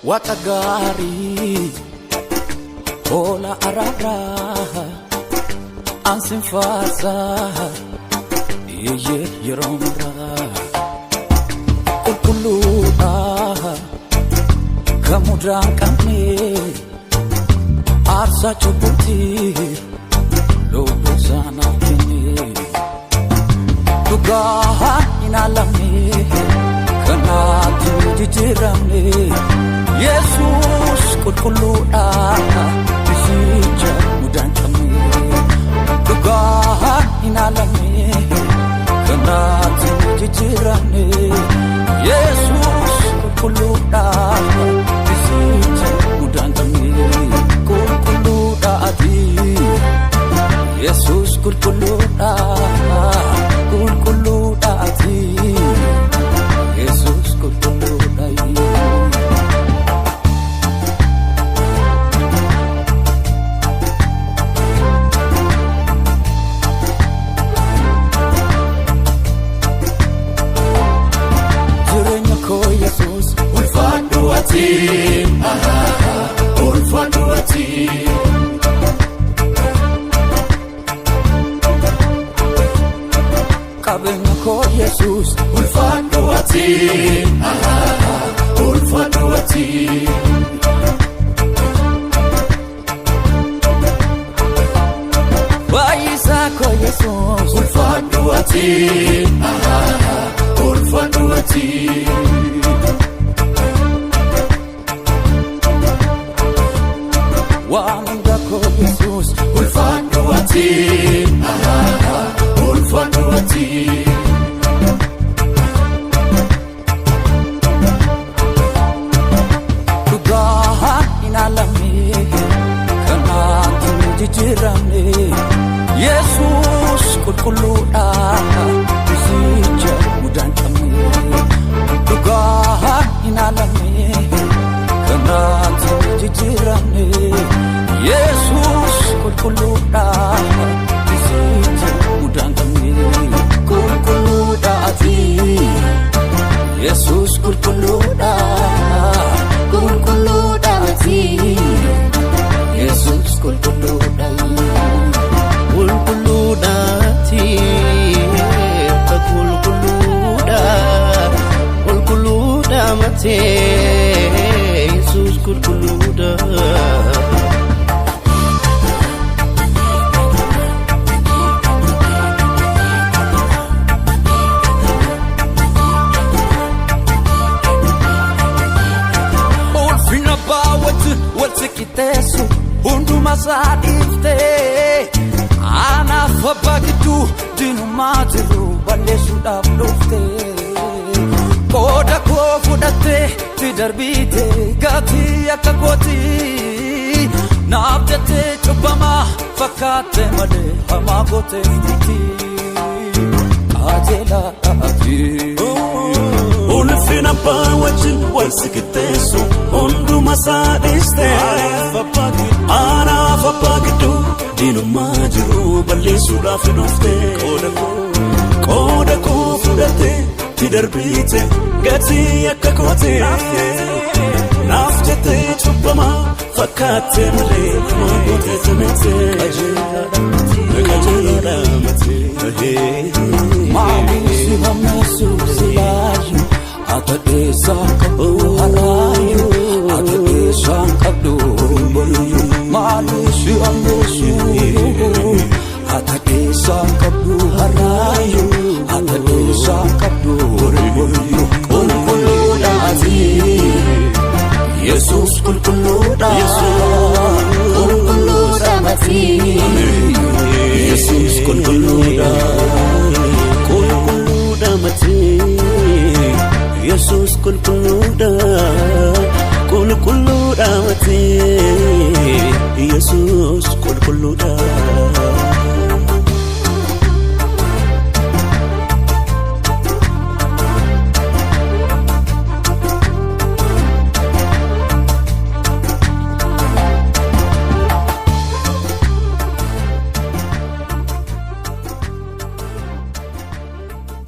Watagari Ola arara Ansin fasa Ye yeromra Kulkuluda Kamudran kami Arsa chubuti Lobo sana kini Tugaha inalami Kanatu jijirami Jesus kulkuluda Tisija mudan kami Tugaha inalami Kanatu jijirami Jesus kulkuluda Tisija mudan kami Kulkuluda adi Jesus kulkuluda Kulkuluda adi Jesus kulkuluda Jirenya ko Jesus ulfadu ati ulfadu ati Kabenya ko Jesus ulfadu ati ulfadu ati Waisa ko Jesus ulfadu ati ulfadu ati Wamanga ko Jesus ulfadu ati ulfadu ati Tugaha inalami Kanatu jijirami Jesus kulkuluda Tisija mudan kami Tugaha inalami Kanatu jijirami Jesus kulkuluda Tisija mudan kami Kulkuluda ati Jesus kulkuluda Kulkuluda ati Jesus kulkuluda Kulkuluda ati Kulkuluda Kulkuluda mate Jesus kulkuluda Kitesu undu masadifte ana fabagitu dinu matiru balesu daflufte koda ko fudate tidarbite gati akagoti nabjate chubama fakate male hamagote fiti ajela ati Ulfina bawajin walsikitesu undu masadiste Ana fapagitu dinu majiru balesu daflufte Koda ko fudate tidarbite gati akagoti nafjate chubama fakate male hamagote fiti Kajela mate Mausi hamesu silayu Atadesa kabdu harayu Atadesa kabdu bolu Mausi hamesu Atadesa kabdu harayu Atadesa kabdu bolu Kulkuluda ati Jesus kulkuluda Kulkuluda ati Jesus kulkuluda Kulkuluda mate Jesus kulkuluda Kulkuluda mate Jesus kulkuluda